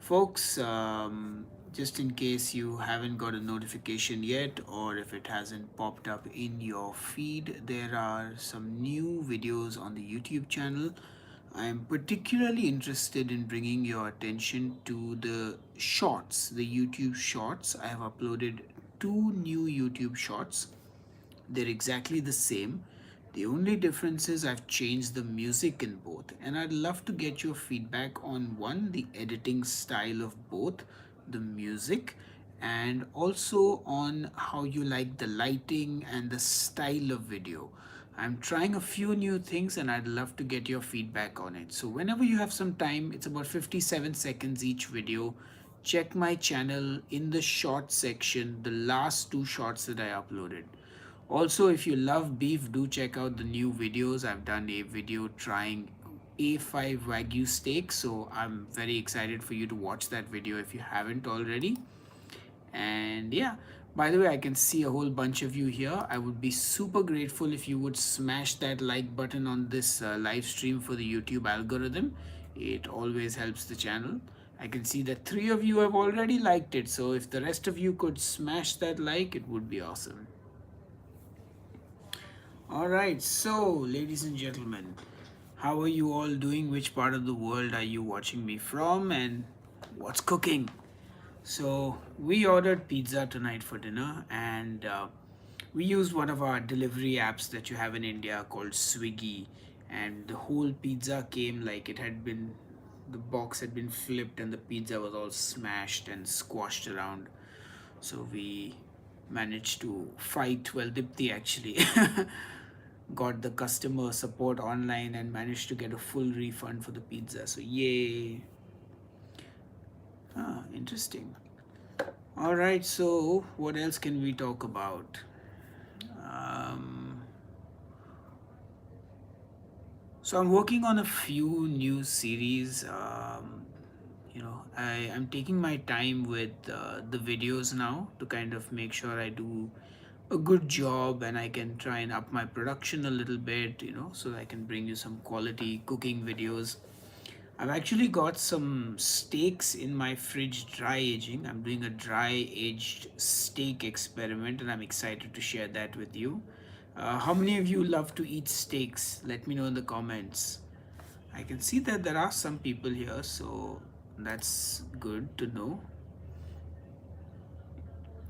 Folks, just in case you haven't got a notification yet, or if it hasn't popped up in your feed, there are some new videos on the YouTube channel. I am particularly interested in bringing your attention to the shorts, the YouTube shorts. I have uploaded two new YouTube shorts. They're exactly the same. The only difference is I've changed the music in both, and I'd love to get your feedback on one, the editing style of both, the music, and also on how you like the lighting and the style of video. I'm trying a few new things and I'd love to get your feedback on it. So, whenever you have some time, it's about 57 seconds each video. Check my channel in the short section, the last two shorts that I uploaded. Also, if you love beef, do check out the new videos. I've done a video trying A5 Wagyu steak, so I'm very excited for you to watch that video if you haven't already. And yeah, by the way, I can see a whole bunch of you here. I would be super grateful if you would smash that like button on this live stream for the YouTube algorithm. It always helps the channel. I can see that three of you have already liked it, so if the rest of you could smash that like, it would be awesome. All right, so ladies and gentlemen, how are you all doing? Which part of the world are you watching me from, and what's cooking? So, we ordered pizza tonight for dinner, and we used one of our delivery apps that you have in India called Swiggy. And the whole pizza came like the box had been flipped, and the pizza was all smashed and squashed around. So, we managed to fight, well, Dipti actually got the customer support online and managed to get a full refund for the pizza. So, yay! Ah, interesting. All right, so what else can we talk about? Um, so I'm working on a few new series. I'm taking my time with the videos now to kind of make sure I do a good job and I can try and up my production a little bit, so I can bring you some quality cooking videos. I've actually got some steaks in my fridge dry aging. I'm doing a dry aged steak experiment and I'm excited to share that with you. How many of you love to eat steaks? Let me know in the comments. I can see that there are some people here, so that's good to know.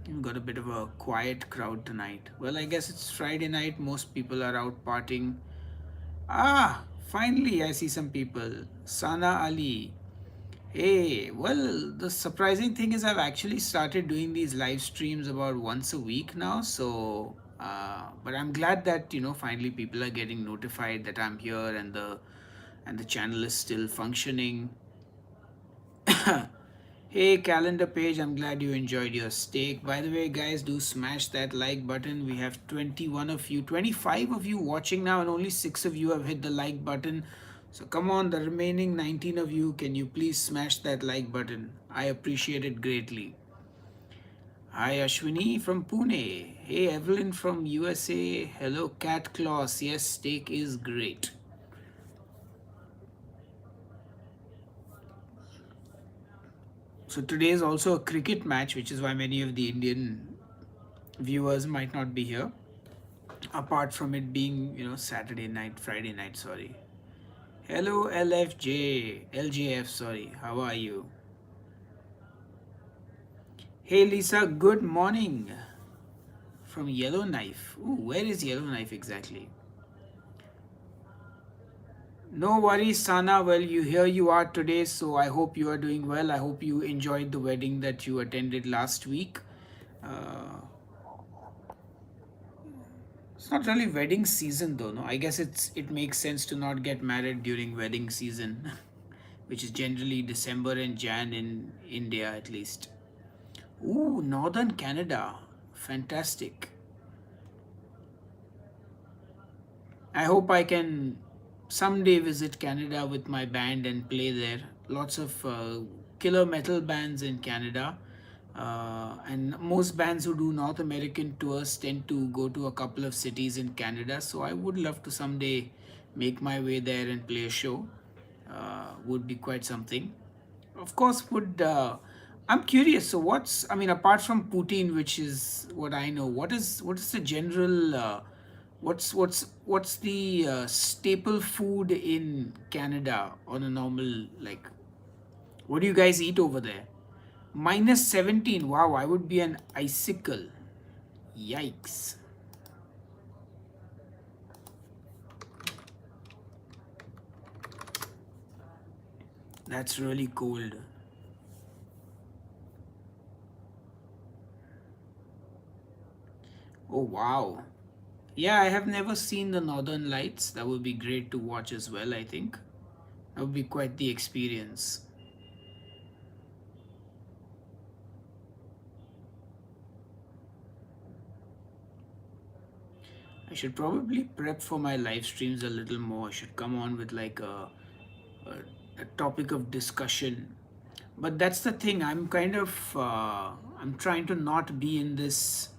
We've got a bit of a quiet crowd tonight. Well, I guess it's Friday night, most people are out partying. Ah, finally, I see some people. Sana Ali. Hey, well, the surprising thing is I've actually started doing these live streams about once a week now. So, but I'm glad that finally people are getting notified that I'm here and the channel is still functioning. Hey, calendar page, I'm glad you enjoyed your steak. By the way, guys, do smash that like button. We have 21 of you, 25 of you watching now, and only 6 of you have hit the like button. So come on, the remaining 19 of you, can you please smash that like button? I appreciate it greatly. Hi, Ashwini from Pune. Hey, Evelyn from USA. Hello, Cat Claus. Yes, steak is great. So today is also a cricket match, which is why many of the Indian viewers might not be here. Apart from it being, Saturday night, Friday night, sorry. Hello, LJF, sorry. How are you? Hey, Lisa, good morning from Yellowknife. Ooh, where is Yellowknife exactly? No worries, Sana. Well, here you are today, so I hope you are doing well. I hope you enjoyed the wedding that you attended last week. Uh, It's not really wedding season though, no. I guess it makes sense to not get married during wedding season, which is generally December and Jan in India at least. Ooh, Northern Canada. Fantastic. I hope I can someday visit Canada with my band and play there. Lots of killer metal bands in Canada. And most bands who do North American tours tend to go to a couple of cities in Canada. So I would love to someday make my way there and play a show. Would be quite something. of course, would I'm curious. So, what's I mean, apart from poutine, which is what I know, what is the general what's the staple food in Canada on a normal like? What do you guys eat over there? Minus 17. Wow, I would be an icicle. Yikes. That's really cold. Oh, wow. Yeah, I have never seen the Northern Lights. That would be great to watch as well, I think. That would be quite the experience. I should probably prep for my live streams a little more. I should come on with like a, a topic of discussion. But that's the thing. I'm trying to not be in this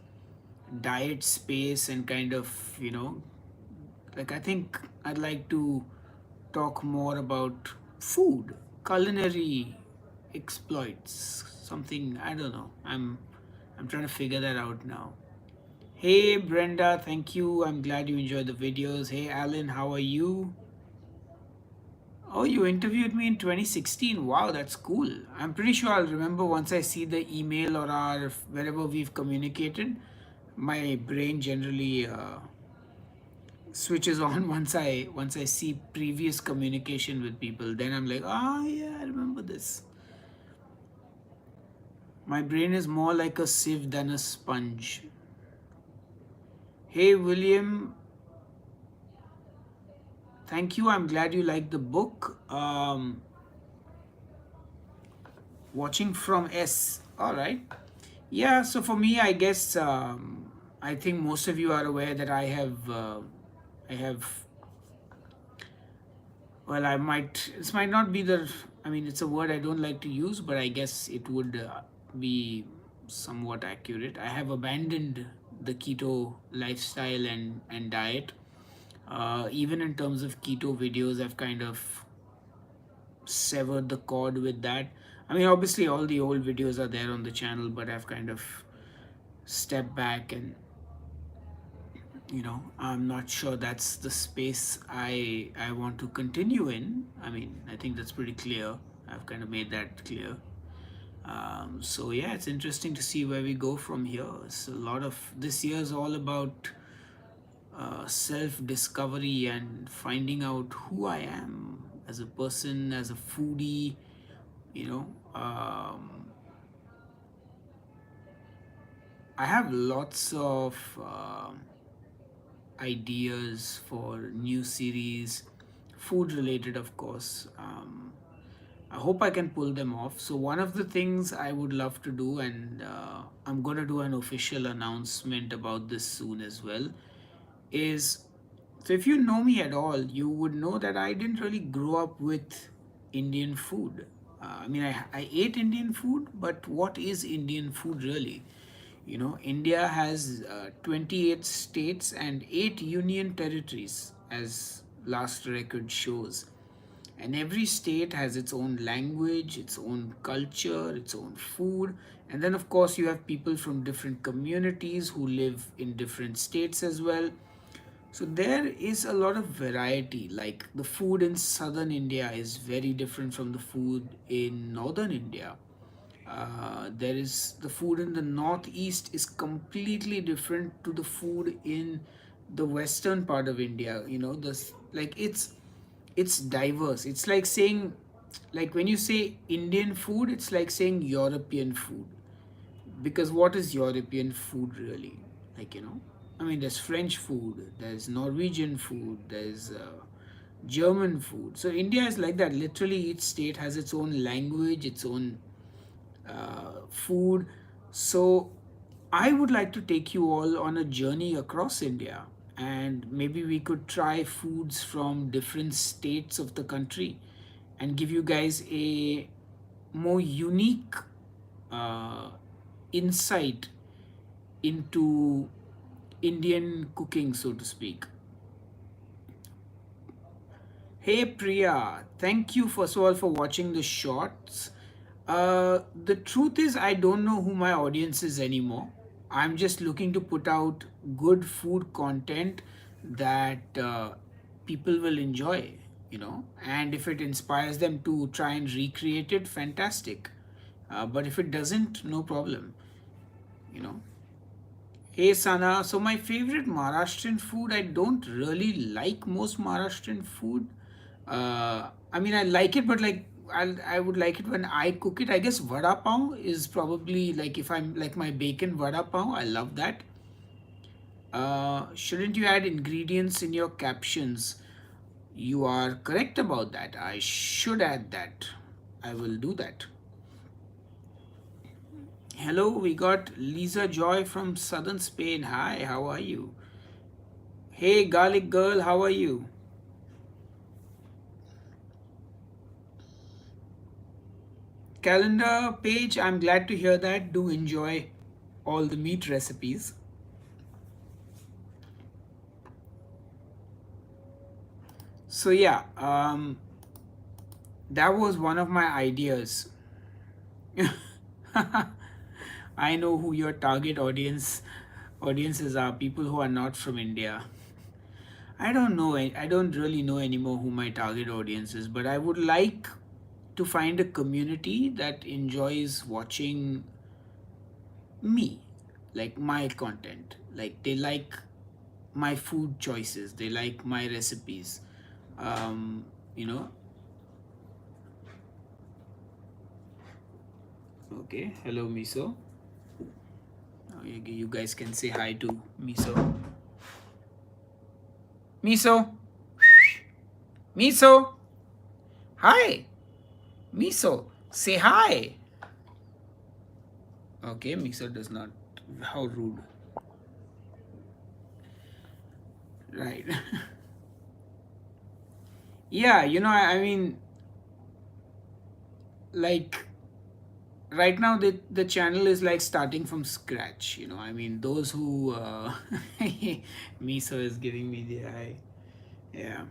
diet space and kind of, like I think I'd like to talk more about food, culinary exploits, something I don't know. I'm trying to figure that out now. Hey Brenda, thank you. I'm glad you enjoyed the videos. Hey Alan, how are you? Oh, you interviewed me in 2016. Wow, that's cool. I'm pretty sure I'll remember once I see the email or our wherever we've communicated. My brain generally switches on once I see previous communication with people. Then I'm like, oh yeah, I remember this. My brain is more like a sieve than a sponge. Hey William, thank you. I'm glad you liked the book. Watching from S. All right. Yeah. So for me, I guess I think most of you are aware that I have. Well, I might. This might not be the. I mean, it's a word I don't like to use, but I guess it would be somewhat accurate. I have abandoned the keto lifestyle and diet. Even in terms of keto videos, I've kind of severed the cord with that. I mean, obviously, all the old videos are there on the channel, but I've kind of stepped back and I'm not sure that's the space I want to continue in. I mean, I think that's pretty clear. I've kind of made that clear. So yeah, it's interesting to see where we go from here. It's a lot of this year is all about self discovery and finding out who I am as a person, as a foodie. You know, I have lots of ideas for new series, food related, of course. I hope I can pull them off. So, one of the things I would love to do, and I'm going to do an official announcement about this soon as well, is so if you know me at all, you would know that I didn't really grow up with Indian food. I mean, I ate Indian food, but what is Indian food really? India has 28 states and 8 union territories, as last record shows. And every state has its own language, its own culture, its own food. And then, of course, you have people from different communities who live in different states as well. So there is a lot of variety. Like the food in southern India is very different from the food in northern India. There is the food in the northeast is completely different to the food in the western part of India. This like it's diverse. It's like saying, like when you say Indian food, it's like saying European food, because what is European food really? Like, I mean, there's French food, there's Norwegian food, there's German food. So India is like that. Literally, each state has its own language, its own food. So I would like to take you all on a journey across India, and maybe we could try foods from different states of the country and give you guys a more unique uh, insight into Indian cooking, so to speak. Hey Priya, thank you first of all for watching the shorts. The truth is, I don't know who my audience is anymore. I'm just looking to put out good food content that people will enjoy, and if it inspires them to try and recreate it, fantastic. But if it doesn't, no problem, you know. Hey Sana, so my favorite Maharashtrian food, I don't really like most Maharashtrian food. I mean, I like it, but like I would like it when I cook it. I guess vada pav is probably like if I'm like my bacon vada pav, I love that. Shouldn't you add ingredients in your captions? You are correct about that. I should add that. I will do that. Hello, we got Lisa Joy from southern Spain. Hi, how are you? Hey, garlic girl, how are you? Calendar page, I'm glad to hear that. Do enjoy all the meat recipes. So yeah, that was one of my ideas. I know who your target audiences are, people who are not from India. I don't know. I don't really know anymore who my target audience is, but I would like to find a community that enjoys watching me, like my content. Like they like my food choices, they like my recipes. Um, you know. Okay. Hello, Miso. You guys can say hi to Miso. Miso. Miso. Hi. Miso. Say hi. Okay, Miso does not. How rude. Right. Yeah, I mean, like, right now the channel is like starting from scratch. I mean, those who. Miso is giving me the eye. Yeah.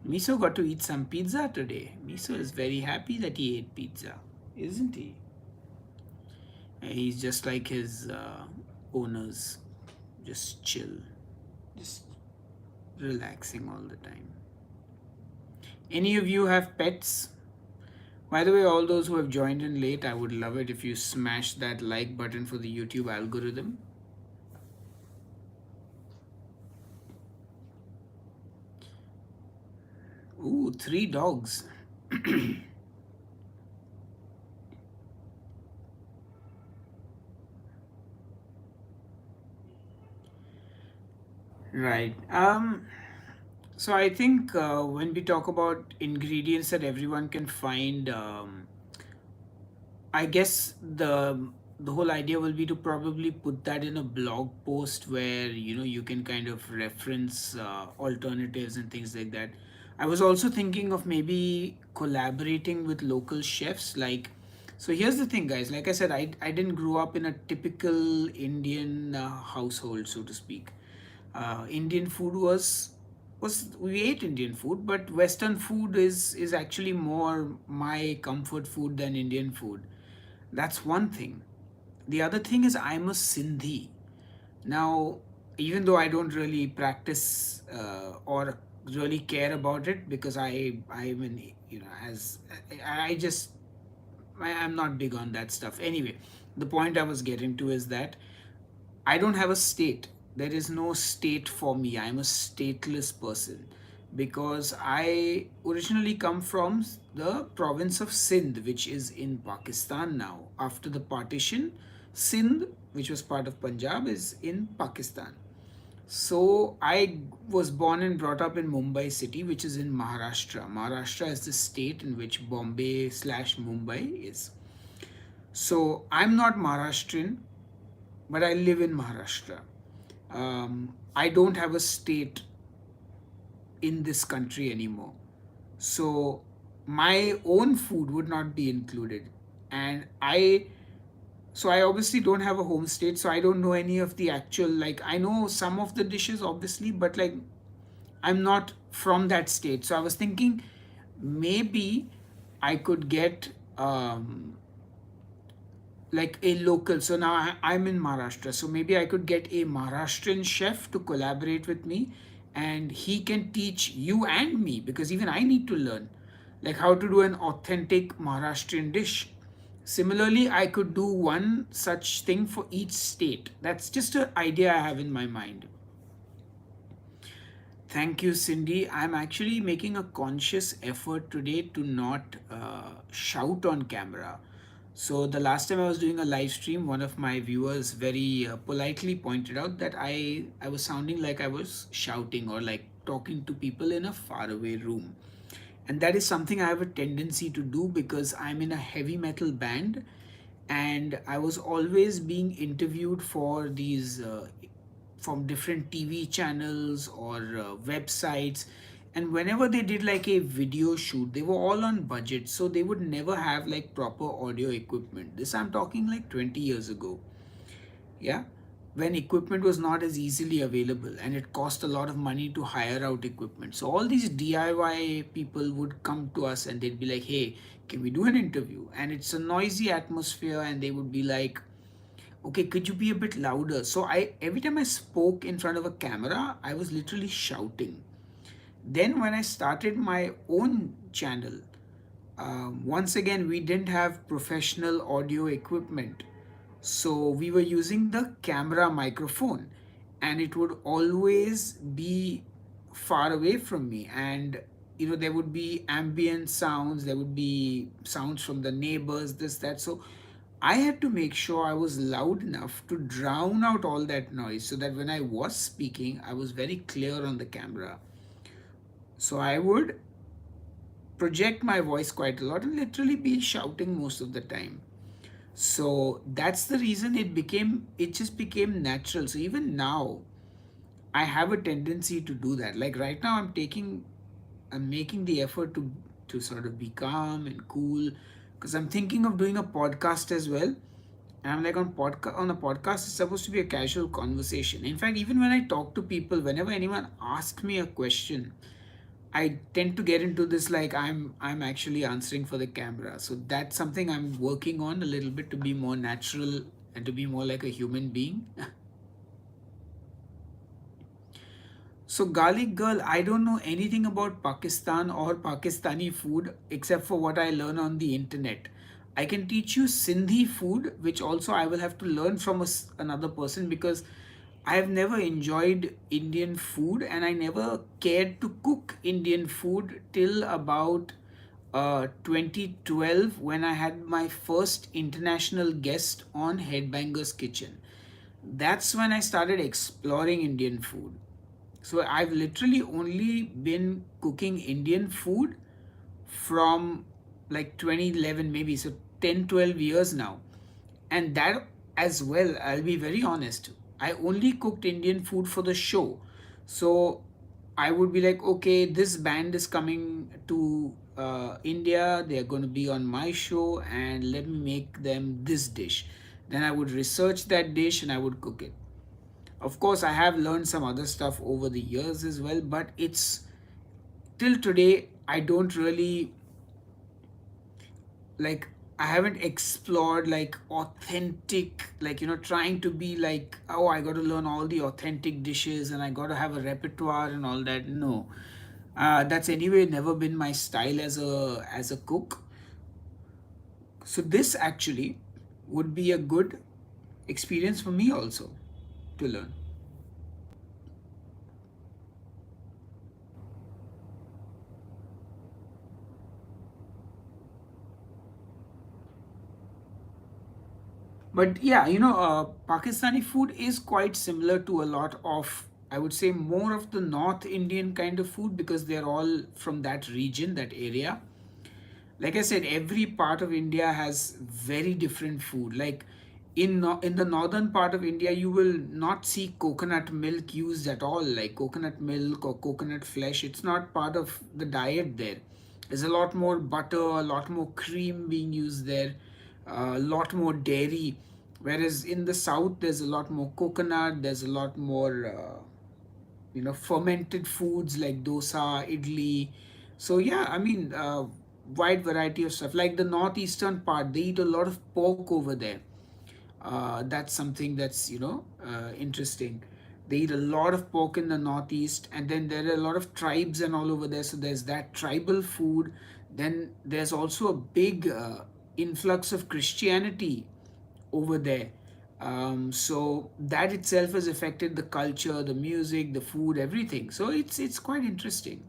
Miso got to eat some pizza today. Miso is very happy that he ate pizza, isn't he? He's just like his owners, just chill, just relaxing all the time. Any of you have pets? By the way, all those who have joined in late, I would love it if you smash that like button for the YouTube algorithm. Ooh, 3 dogs. Right. So I think when we talk about ingredients that everyone can find, I guess the whole idea will be to probably put that in a blog post where you can kind of reference alternatives and things like that. I was also thinking of maybe collaborating with local chefs. Like, so here's the thing, guys. Like I said, I didn't grow up in a typical Indian household, so to speak. Indian food was we ate Indian food, but Western food is actually more my comfort food than Indian food. That's one thing. The other thing is I'm a Sindhi. Now, even though I don't really practice or really care about it, because I'm in, as I just I'm not big on that stuff. Anyway, the point I was getting to is that I don't have a state. There is no state for me. I'm a stateless person because I originally come from the province of Sindh, which is in Pakistan now. After the partition, Sindh, which was part of Punjab, is in Pakistan. So I was born and brought up in Mumbai city, which is in Maharashtra. Maharashtra is the state in which Bombay slash Mumbai is. So I'm not Maharashtrian, but I live in Maharashtra. I don't have a state in this country anymore. So my own food would not be included. And I obviously don't have a home state, so I don't know any of the actual, like, I know some of the dishes, obviously, but like, I'm not from that state. So I was thinking maybe I could get like a local. So now I'm in Maharashtra. So maybe I could get a Maharashtrian chef to collaborate with me, and he can teach you and me, because even I need to learn like how to do an authentic Maharashtrian dish. Similarly, I could do one such thing for each state. That's just an idea I have in my mind. Thank you, Cindy. I'm actually making a conscious effort today to not shout on camera. So, the last time I was doing a live stream, one of my viewers very politely pointed out that I was sounding like I was shouting or like talking to people in a faraway room. And that is something I have a tendency to do because I'm in a heavy metal band, and I was always being interviewed for these from different TV channels or websites. And whenever they did like a video shoot, they were all on budget, so they would never have like proper audio equipment. This I'm talking like 20 years ago. Yeah, when equipment was not as easily available and it cost a lot of money to hire out equipment. So all these DIY people would come to us and they'd be like, hey, can we do an interview? And it's a noisy atmosphere, and they would be like, okay, could you be a bit louder? So I every time I spoke in front of a camera, I was literally shouting. Then when I started my own channel, once again we didn't have professional audio equipment, so we were using the camera microphone, and it would always be far away from me. And there would be ambient sounds, there would be sounds from the neighbors, this, that. So I had to make sure I was loud enough to drown out all that noise, so that when I was speaking, I was very clear on the camera. So I would project my voice quite a lot and literally be shouting most of the time. So that's the reason it just became natural. So even now I have a tendency to do that. Like right now I'm making the effort to sort of be calm and cool, because I'm thinking of doing a podcast as well. And I'm like, on a podcast it's supposed to be a casual conversation. In fact, even when I talk to people, whenever anyone asks me a question, I tend to get into this like I'm actually answering for the camera. So that's something I'm working on a little bit, to be more natural and to be more like a human being. So Garlic Girl, I don't know anything about Pakistan or Pakistani food except for what I learn on the internet. I can teach you Sindhi food, which also I will have to learn from another person, because I have never enjoyed Indian food and I never cared to cook Indian food till about 2012, when I had my first international guest on Headbangers Kitchen. That's when I started exploring Indian food. So I've literally only been cooking Indian food from like 2011, maybe. So 10, 12 years now. And that as well, I'll be very honest, I only cooked Indian food for the show. So I would be like, okay, this band is coming to India, they're going to be on my show, and let me make them this dish. Then I would research that dish and I would cook it. Of course, I have learned some other stuff over the years as well, but it's till today, I don't really like, I haven't explored like authentic, like, trying to be like, oh, I got to learn all the authentic dishes and I got to have a repertoire and all that. No, that's anyway never been my style as a cook. So this actually would be a good experience for me also to learn. But yeah, Pakistani food is quite similar to a lot of, I would say, more of the North Indian kind of food, because they're all from that region, that area. Like I said, every part of India has very different food. Like in the northern part of India, you will not see coconut milk used at all, like coconut milk or coconut flesh. It's not part of the diet there. There's a lot more butter, a lot more cream being used there, a lot more dairy. Whereas in the south, there's a lot more coconut. There's a lot more fermented foods like dosa, idli. So yeah, I mean, wide variety of stuff. Like the northeastern part, they eat a lot of pork over there. That's something that's, interesting. They eat a lot of pork in the northeast, and then there are a lot of tribes and all over there. So there's that tribal food. Then there's also a big influx of Christianity over there. So that itself has affected the culture, the music, the food, everything. So it's quite interesting.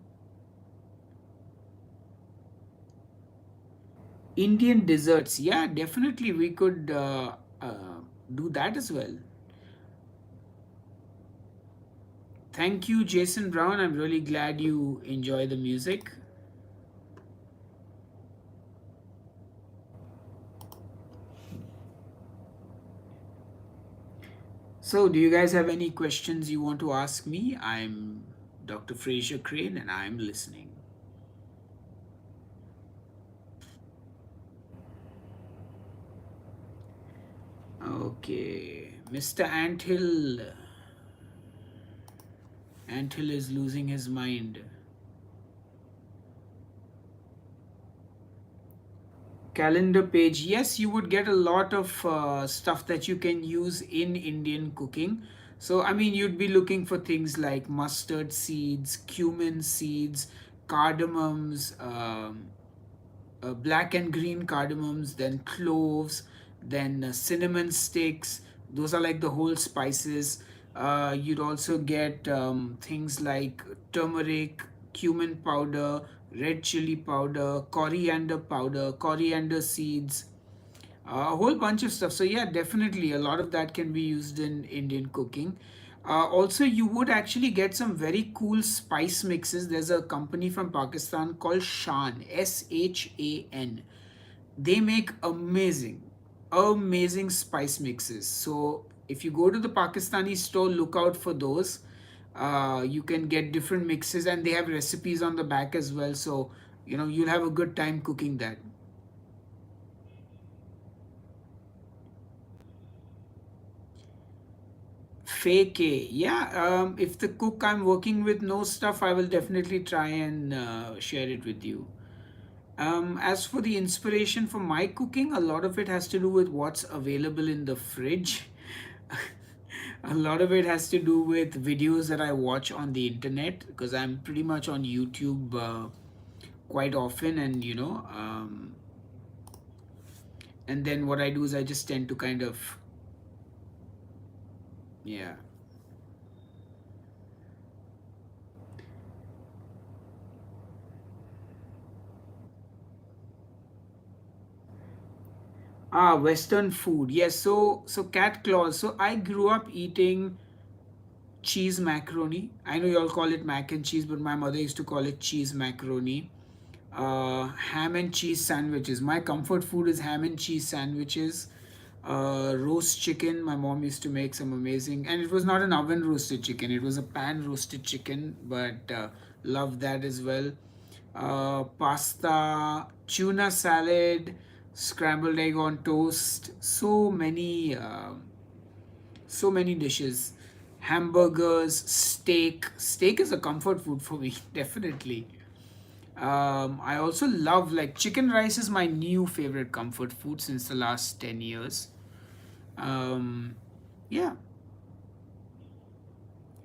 Indian desserts, yeah, definitely we could do that as well. Thank you, Jason Brown. I'm really glad you enjoy the music. So, do you guys have any questions you want to ask me? I'm Dr. Fraser Crane and I'm listening. Okay, Mr. Anthill. Anthill is losing his mind. Calendar page, yes, you would get a lot of stuff that you can use in Indian cooking. So I mean, you'd be looking for things like mustard seeds, cumin seeds, cardamoms, black and green cardamoms, then cloves, then cinnamon sticks. Those are like the whole spices. You'd also get things like turmeric, cumin powder, red chili powder, coriander seeds, a whole bunch of stuff. So yeah, definitely a lot of that can be used in Indian cooking. Also, you would actually get some very cool spice mixes. There's a company from Pakistan called Shan, Shan. They make amazing spice mixes. So if you go to the Pakistani store, look out for those. You can get different mixes, and they have recipes on the back as well. So you'll have a good time cooking that. Fake A. Yeah, if the cook I'm working with knows stuff, I will definitely try and share it with you. As for the inspiration for my cooking, a lot of it has to do with what's available in the fridge. A lot of it has to do with videos that I watch on the internet because I'm pretty much on YouTube quite often, and then what I do is I just tend to kind of, yeah. Ah, Western food. Yes, so cat claws. So I grew up eating cheese macaroni. I know you all call it mac and cheese, but my mother used to call it cheese macaroni. Ham and cheese sandwiches. My comfort food is ham and cheese sandwiches. Roast chicken. My mom used to make some amazing, and it was not an oven roasted chicken. It was a pan roasted chicken, but love that as well. Pasta, tuna salad, scrambled egg on toast. So many dishes. Hamburgers, steak. Steak is a comfort food for me, definitely. I also love, like, chicken rice is my new favorite comfort food since the last 10 years. Um, yeah.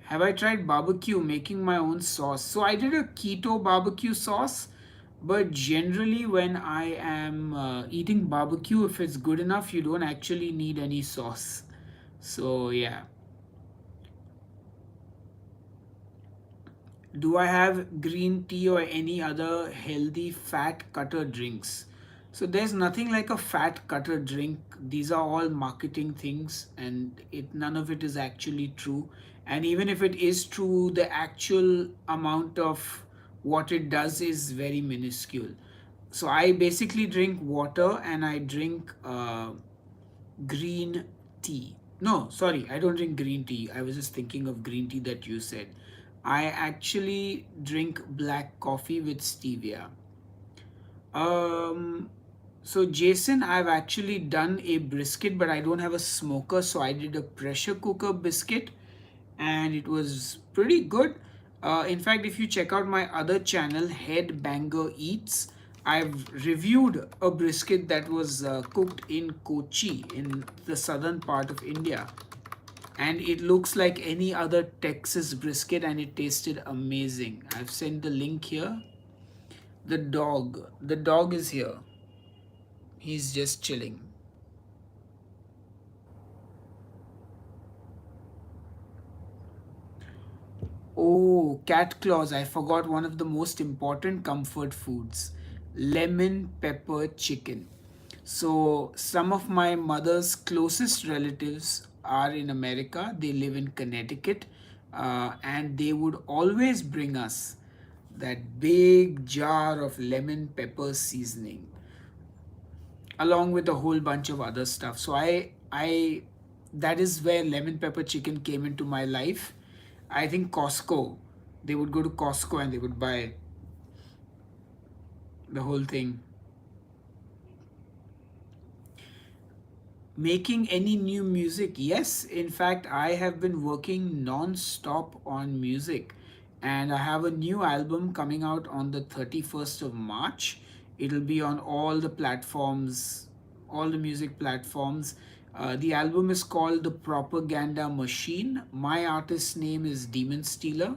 Have I tried barbecue, making my own sauce? So I did a keto barbecue sauce, but generally when I am eating barbecue, if it's good enough, you don't actually need any sauce. So yeah. Do I have green tea or any other healthy fat cutter drinks? So there's nothing like a fat cutter drink. These are all marketing things, and none of it is actually true. And even if it is true, the actual amount of what it does is very minuscule. So I basically drink water and I drink green tea. No, sorry, I don't drink green tea. I was just thinking of green tea that you said. I actually drink black coffee with stevia. Um, so Jason, I've actually done a brisket, but I don't have a smoker, so I did a pressure cooker biscuit, and it was pretty good. In fact, if you check out my other channel, Head Banger Eats, I've reviewed a brisket that was cooked in Kochi in the southern part of India, and it looks like any other Texas brisket and it tasted amazing. I've sent the link here. The dog is here. He's just chilling. Oh, cat claws. I forgot one of the most important comfort foods, lemon pepper chicken. So, some of my mother's closest relatives are in America. They live in Connecticut, and they would always bring us that big jar of lemon pepper seasoning along with a whole bunch of other stuff. So I that is where lemon pepper chicken came into my life. I think Costco. They would go to Costco and they would buy the whole thing. Making any new music? Yes, in fact, I have been working non-stop on music, and I have a new album coming out on the 31st of March. It'll be on all the platforms, all the music platforms. The album is called The Propaganda Machine. My artist's name is Demon Stealer.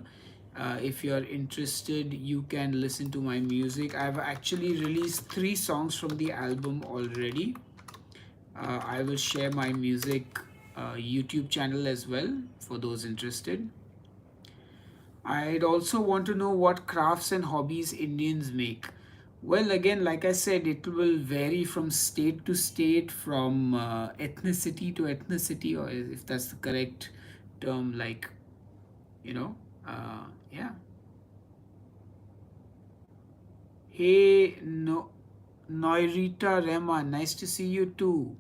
If you're interested, you can listen to my music. I've actually released 3 songs from the album already. I will share my music YouTube channel as well for those interested. I'd also want to know what crafts and hobbies Indians make. Well, again, like I said, it will vary from state to state, from ethnicity to ethnicity, or if that's the correct term, like, you know, yeah. Hey, no, Noirita Rema, nice to see you too.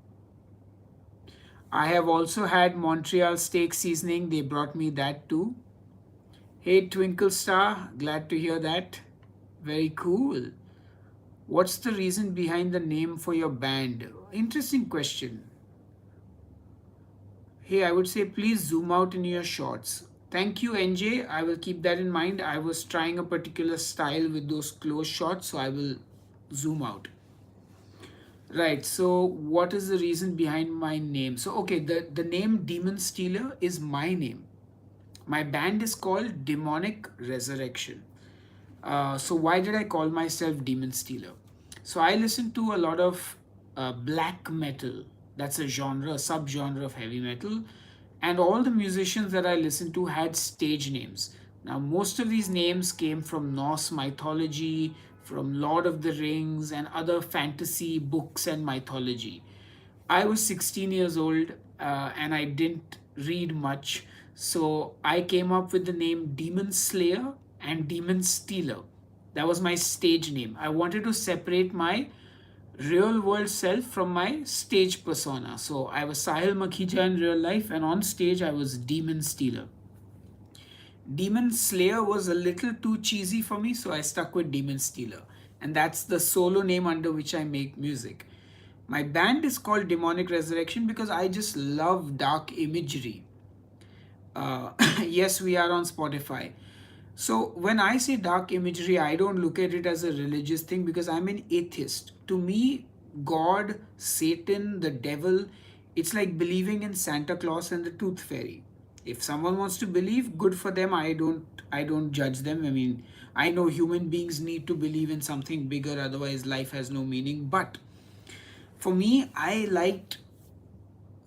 I have also had Montreal steak seasoning. They brought me that too. Hey, Twinkle Star, glad to hear that. Very cool. What's the reason behind the name for your band? Interesting question. Hey, I would say please zoom out in your shots. Thank you, NJ. I will keep that in mind. I was trying a particular style with those close shots, so I will zoom out. Right. So, what is the reason behind my name? So, okay, the name Demon Stealer is my name. My band is called Demonic Resurrection. So why did I call myself Demon Stealer? So I listen to a lot of black metal. That's a genre, a subgenre of heavy metal, and all the musicians that I listened to had stage names. Now most of these names came from Norse mythology, from Lord of the Rings, and other fantasy books and mythology. I was 16 years old and I didn't read much. So I came up with the name Demon Slayer and Demon Stealer. That was my stage name. I wanted to separate my real world self from my stage persona. So I was Sahil Makhija in real life, and on stage I was Demon Stealer. Demon Slayer was a little too cheesy for me, so I stuck with Demon Stealer. And that's the solo name under which I make music. My band is called Demonic Resurrection because I just love dark imagery. Yes, we are on Spotify. So when I say dark imagery, I don't look at it as a religious thing because I'm an atheist. To me, God, Satan, the devil, it's like believing in Santa Claus and the Tooth Fairy. If someone wants to believe, good for them. I don't judge them. I mean, I know human beings need to believe in something bigger, otherwise life has no meaning. But for me, I liked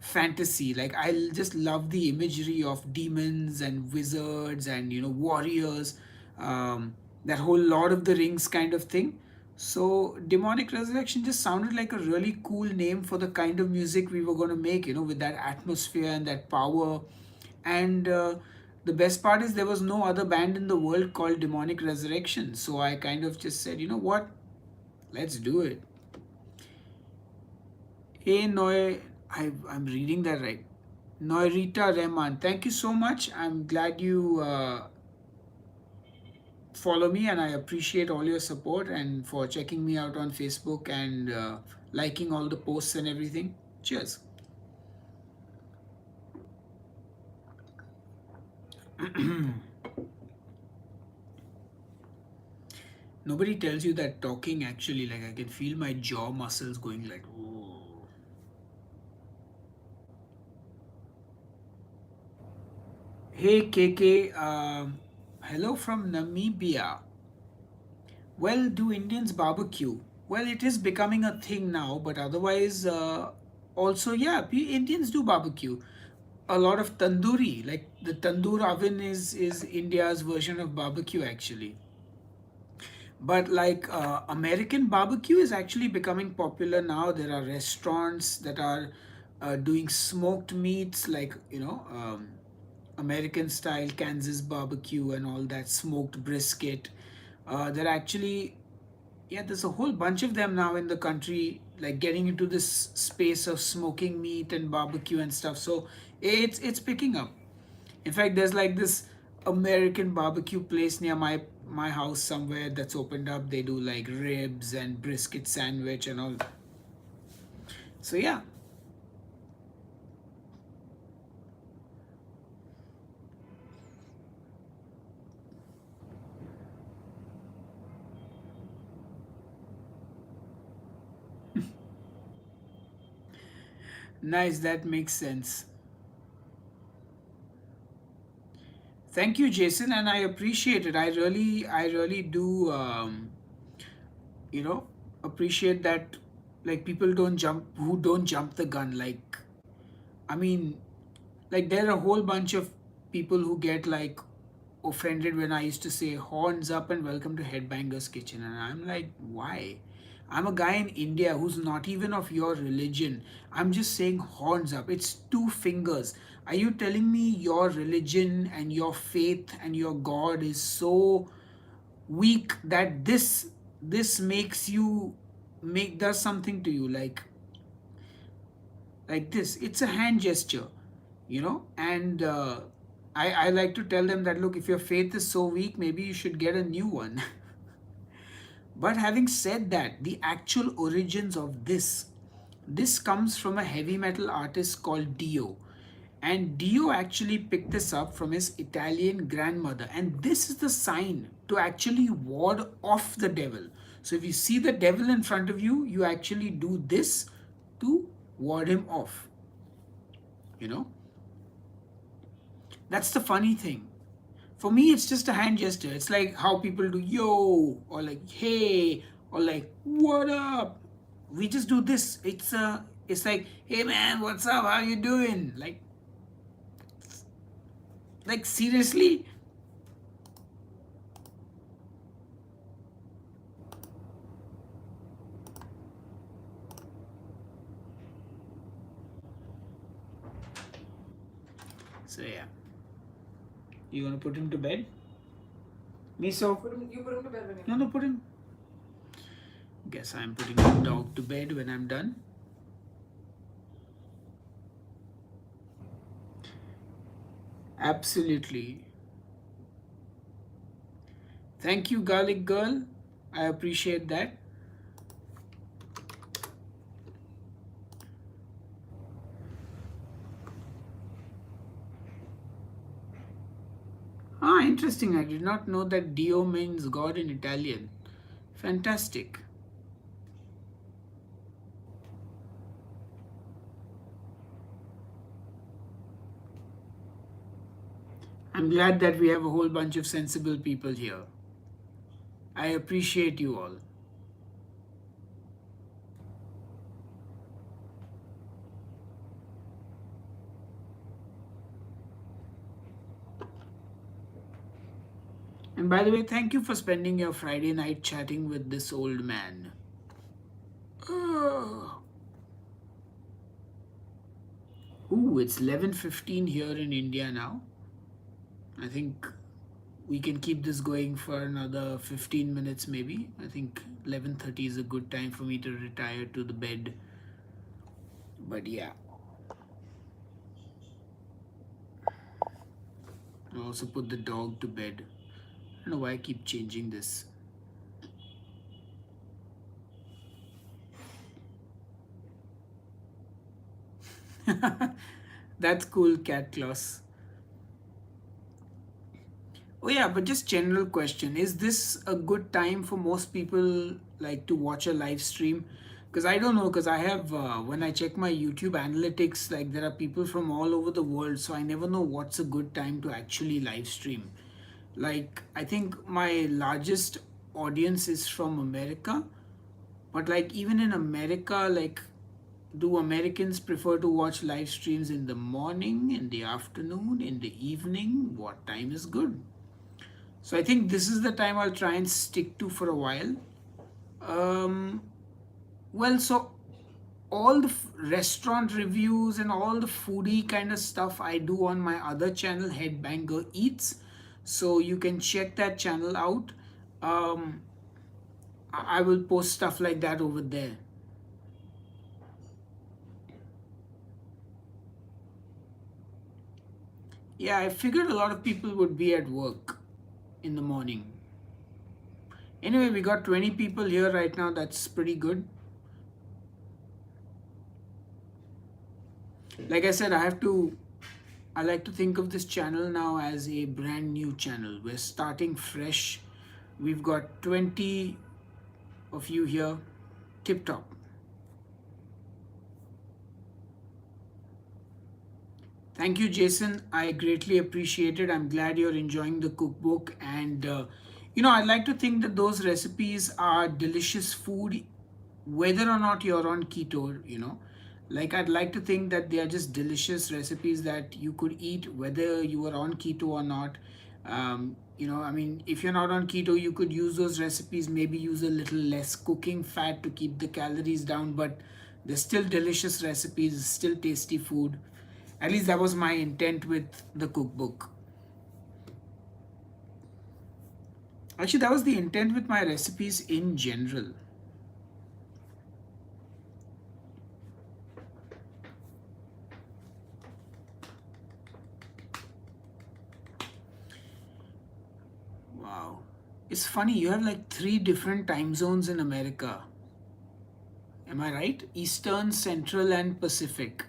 fantasy. Like I just love the imagery of demons and wizards and warriors, that whole Lord of the Rings kind of thing. So Demonic Resurrection just sounded like a really cool name for the kind of music we were going to make, with that atmosphere and that power. And the best part is there was no other band in the world called Demonic Resurrection, so I kind of just said, you know what, let's do it. Hey Noy, I'm reading that right. Noirita Rehman, thank you so much. I'm glad you follow me, and I appreciate all your support and for checking me out on Facebook and liking all the posts and everything. Cheers. Nobody tells you that talking actually, like I can feel my jaw muscles going like, oh. Hey KK, hello from Namibia. Well, do Indians barbecue? Well, it is becoming a thing now, but otherwise, also, yeah, Indians do barbecue. A lot of tandoori, like the tandoor oven is India's version of barbecue actually. But like American barbecue is actually becoming popular now. There are restaurants that are doing smoked meats, like American style Kansas barbecue and all that smoked brisket. They're actually, yeah, there's a whole bunch of them now in the country, like getting into this space of smoking meat and barbecue and stuff. So it's picking up. In fact, there's like this American barbecue place near my house somewhere that's opened up. They do like ribs and brisket sandwich and all. So yeah, nice. That makes sense. Thank you, Jason, and I appreciate it. I really do. You know, appreciate that. Like people don't jump who don't jump the gun. Like, I mean, like there are a whole bunch of people who get like offended when I used to say horns up and welcome to Headbangers Kitchen, and I'm like, why? I'm a guy in India who's not even of your religion. I'm just saying horns up. It's two fingers. Are you telling me your religion and your faith and your God is so weak that this makes you make does something to you like this? It's a hand gesture, and I like to tell them that look, if your faith is so weak, maybe you should get a new one. But having said that, the actual origins of this comes from a heavy metal artist called Dio. And Dio actually picked this up from his Italian grandmother. And this is the sign to actually ward off the devil. So if you see the devil in front of you, you actually do this to ward him off. You know, that's the funny thing. For me, it's just a hand gesture. It's like how people do yo, or like hey, or like what up. We just do this. It's like, hey man, what's up? How you doing? Like seriously. So yeah, you gonna put him to bed? Me so. You put him to bed when you. No, no, put him. Guess I'm putting the dog to bed when I'm done. Absolutely. Thank you, garlic girl. I appreciate that. Ah, interesting. I did not know that Dio means God in Italian. Fantastic. I'm glad that we have a whole bunch of sensible people here. I appreciate you all. And by the way, thank you for spending your Friday night chatting with this old man. Oh. Ooh, it's 11:15 here in India now. I think we can keep this going for another 15 minutes maybe. I think 11:30 is a good time for me to retire to the bed. But yeah, I also put the dog to bed. I don't know why I keep changing this. That's cool, cat claws. Oh yeah, but just general question. Is this a good time for most people like to watch a live stream? Because I don't know, because I have when I check my YouTube analytics, like there are people from all over the world, so I never know what's a good time to actually live stream. Like I think my largest audience is from America, but like even in America, like do Americans prefer to watch live streams in the morning, in the afternoon, in the evening? What time is good? So I think this is the time I'll try and stick to for a while. Um, so all the restaurant reviews and all the foodie kind of stuff I do on my other channel, Headbanger Eats. So you can check that channel out. Um, I will post stuff like that over there. Yeah, I figured a lot of people would be at work in the morning. Anyway, we got 20 people here right now. That's pretty good. Like I said, I like to think of this channel now as a brand new channel. We're starting fresh. We've got 20 of you here. Tip top. Thank you, Jason. I greatly appreciate it. I'm glad you're enjoying the cookbook. And, I'd like to think that those recipes are delicious food, whether or not you're on keto. Like, I'd like to think that they are just delicious recipes that you could eat whether you are on keto or not. I mean, if you're not on keto, you could use those recipes, maybe use a little less cooking fat to keep the calories down, but they're still delicious recipes, still tasty food. At least that was my intent with the cookbook. Actually, that was the intent with my recipes in general. Wow. It's funny, you have like three different time zones in America. Am I right? Eastern, Central, and Pacific.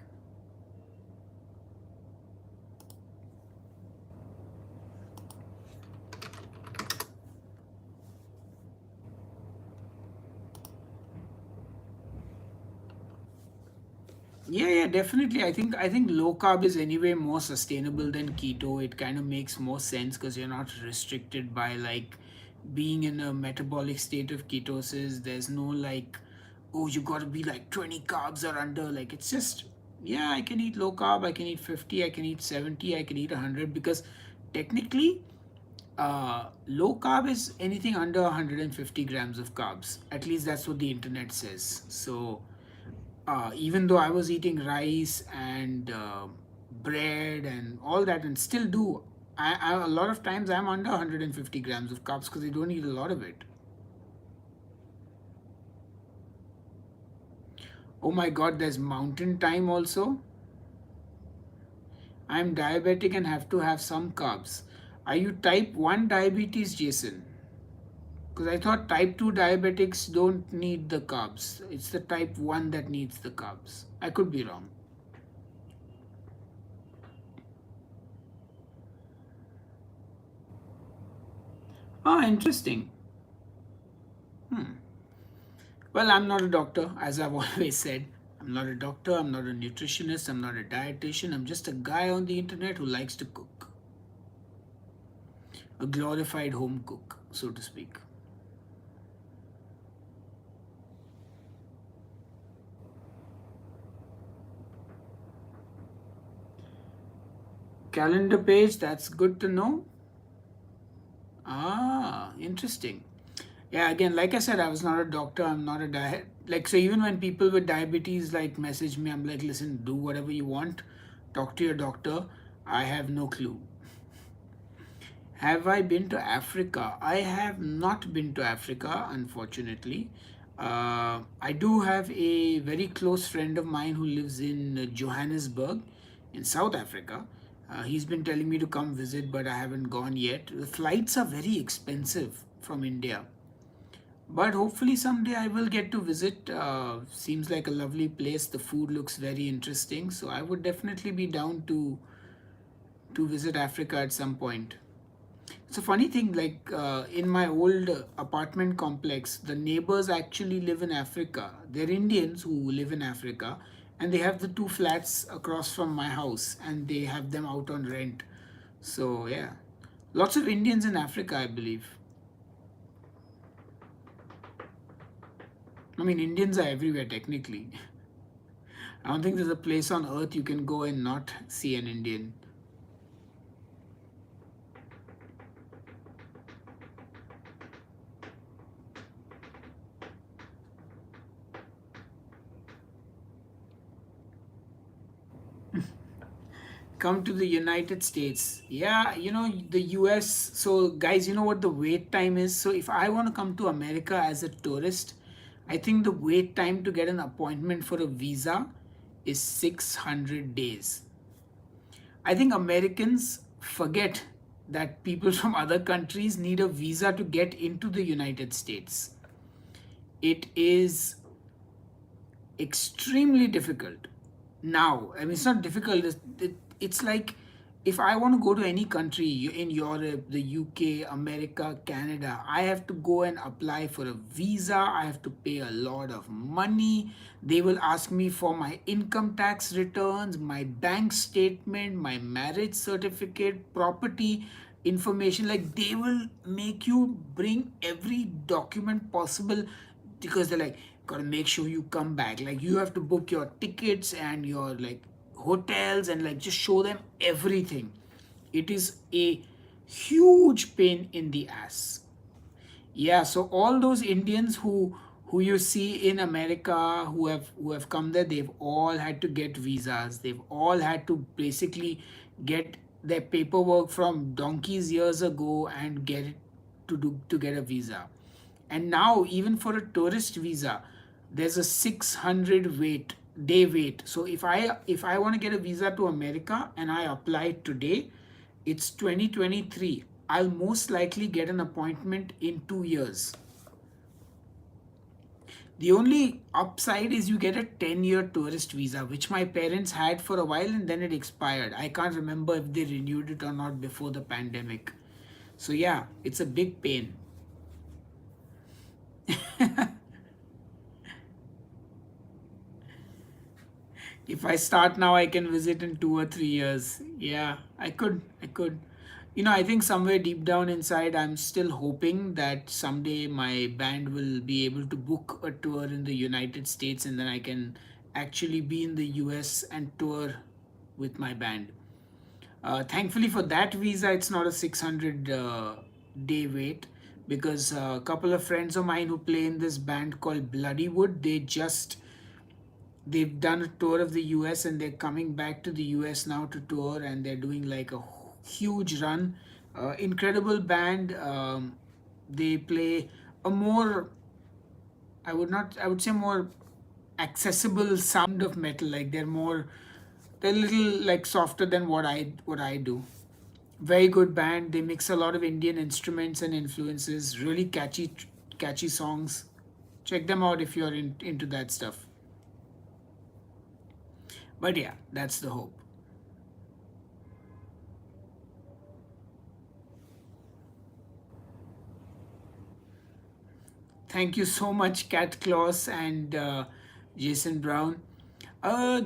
Yeah, definitely. I think low carb is anyway more sustainable than keto. It kind of makes more sense because you're not restricted by like being in a metabolic state of ketosis. There's no like, oh, you got to be like 20 carbs or under. Like it's just, yeah, I can eat low carb. I can eat 50. I can eat 70. I can eat 100 because technically, low carb is anything under 150 grams of carbs. At least that's what the internet says. So even though I was eating rice and bread and all that, and still do, a lot of times I'm under 150 grams of carbs because I don't eat a lot of it. Oh my god, there's mountain time also. I'm diabetic and have to have some carbs. Are you type 1 diabetes, Jason? Because I thought type 2 diabetics don't need the carbs. It's the type 1 that needs the carbs. I could be wrong. Oh, interesting. Hmm. Well, I'm not a doctor, as I've always said. I'm not a doctor, I'm not a nutritionist, I'm not a dietitian. I'm just a guy on the internet who likes to cook. A glorified home cook, so to speak. Calendar page, that's good to know. Ah, interesting. Yeah, again, like I said, I was not a doctor. I'm not a diet. Like, so even when people with diabetes like message me, I'm like, listen, do whatever you want. Talk to your doctor. I have no clue. Have I been to Africa? I have not been to Africa, unfortunately. I do have a very close friend of mine who lives in Johannesburg, in South Africa. He's been telling me to come visit, but I haven't gone yet. The flights are very expensive from India. But hopefully someday I will get to visit. Seems like a lovely place. The food looks very interesting. So I would definitely be down to visit Africa at some point. It's a funny thing, like in my old apartment complex, the neighbors actually live in Africa. They're Indians who live in Africa, and they have the two flats across from my house, and they have them out on rent. So, yeah, lots of Indians in Africa, I believe. I mean, Indians are everywhere technically. I don't think there's a place on earth you can go and not see an Indian. Come to the United States. Yeah, the US. So, guys, you know what the wait time is? So, if I want to come to America as a tourist, I think the wait time to get an appointment for a visa is 600 days. I think Americans forget that people from other countries need a visa to get into the United States. It is extremely difficult now. I mean, it's not difficult. It's like if I want to go to any country in Europe, the UK, America, Canada, I have to go and apply for a visa. I have to pay a lot of money. They will ask me for my income tax returns, my bank statement, my marriage certificate, property information. Like, they will make you bring every document possible, because they're like, gotta make sure you come back. Like, you have to book your tickets and your like hotels, and like just show them everything. It is a huge pain in the ass. Yeah, so all those Indians who you see in America, who have come there, they've all had to get visas. They've all had to basically get their paperwork from donkeys years ago and get it to get a visa. And now, even for a tourist visa, there's a 600 wait. So if I want to get a visa to America and I apply today, it's 2023. I'll most likely get an appointment in 2 years. The only upside is you get a 10-year tourist visa, which my parents had for a while and then it expired. I can't remember if they renewed it or not before the pandemic. So, yeah, it's a big pain. If I start now, I can visit in 2 or 3 years. Yeah, I could. I could. I think somewhere deep down inside, I'm still hoping that someday my band will be able to book a tour in the United States, and then I can actually be in the US and tour with my band. Thankfully, for that visa, it's not a 600 day wait, because a couple of friends of mine who play in this band called Bloodywood, they've done a tour of the US and they're coming back to the US now to tour, and they're doing like a huge run. Incredible band. They play a more, I would say, more accessible sound of metal. Like, they're a little like softer than what I do. Very good band. They mix a lot of Indian instruments and influences. Really catchy songs. Check them out if you're into that stuff. But yeah, that's the hope. Thank you so much, Cat Claus and Jason Brown.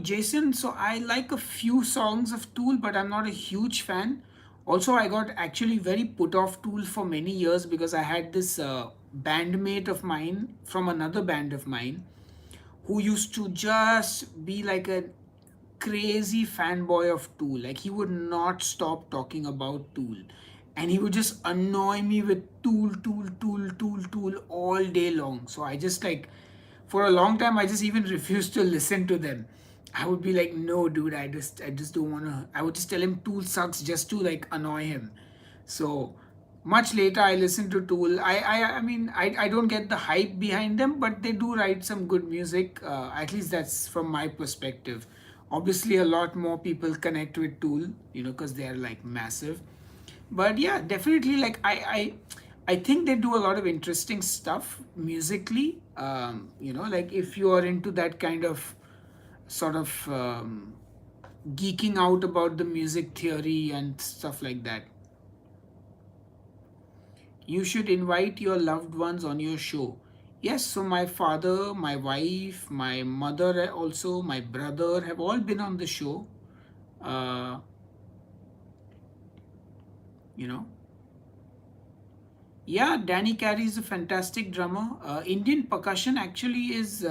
Jason, so I like a few songs of Tool, but I'm not a huge fan. Also, I got actually very put off Tool for many years because I had this bandmate of mine from another band of mine who used to just be like a crazy fanboy of Tool. Like, he would not stop talking about Tool. And he would just annoy me with Tool all day long. So I just like, for a long time, I just even refused to listen to them. I would be like, no, dude, I just don't want to. I would just tell him Tool sucks just to like annoy him. So much later, I listened to Tool. I mean, I don't get the hype behind them, but they do write some good music. At least that's from my perspective. Obviously, a lot more people connect with Tool, because they are like massive. But yeah, definitely, like, I think they do a lot of interesting stuff musically. Like, if you are into that kind of sort of geeking out about the music theory and stuff like that. You should invite your loved ones on your show. Yes, so my father, my wife, my mother, also my brother have all been on the show. Uh, you know, yeah, Danny Carey is a fantastic drummer. Indian percussion actually is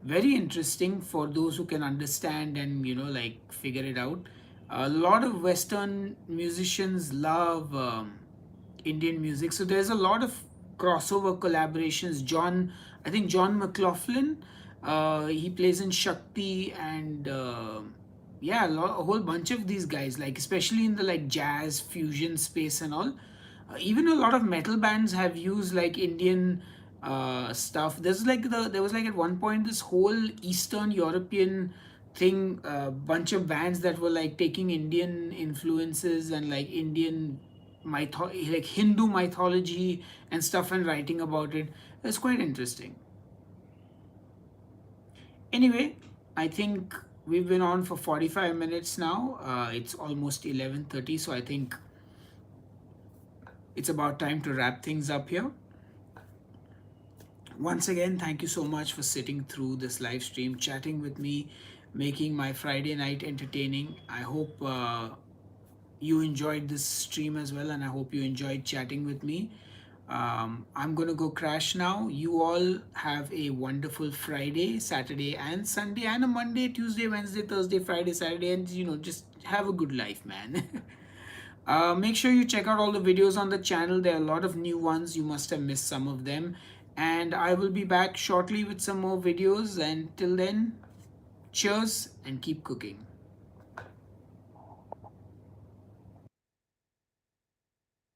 very interesting for those who can understand and like figure it out. A lot of Western musicians love Indian music, so there's a lot of crossover collaborations. I think John McLaughlin, he plays in Shakti, and yeah, a whole bunch of these guys, like especially in the like jazz fusion space and all. Even a lot of metal bands have used like Indian stuff. There was like at one point this whole Eastern European thing, bunch of bands that were like taking Indian influences and like Indian like Hindu mythology and stuff and writing about it. It's quite interesting. Anyway, I think we've been on for 45 minutes now. It's almost 11:30, so I think it's about time to wrap things up here. Once again, thank you so much for sitting through this live stream, chatting with me, making my Friday night entertaining. I hope you enjoyed this stream as well, and I hope you enjoyed chatting with me. I'm gonna go crash now. You all have a wonderful Friday, Saturday, and Sunday, and a Monday, Tuesday, Wednesday, Thursday, Friday, Saturday, and just have a good life, man. Make sure you check out all the videos on the channel. There are a lot of new ones. You must have missed some of them. And I will be back shortly with some more videos. And till then, cheers and keep cooking.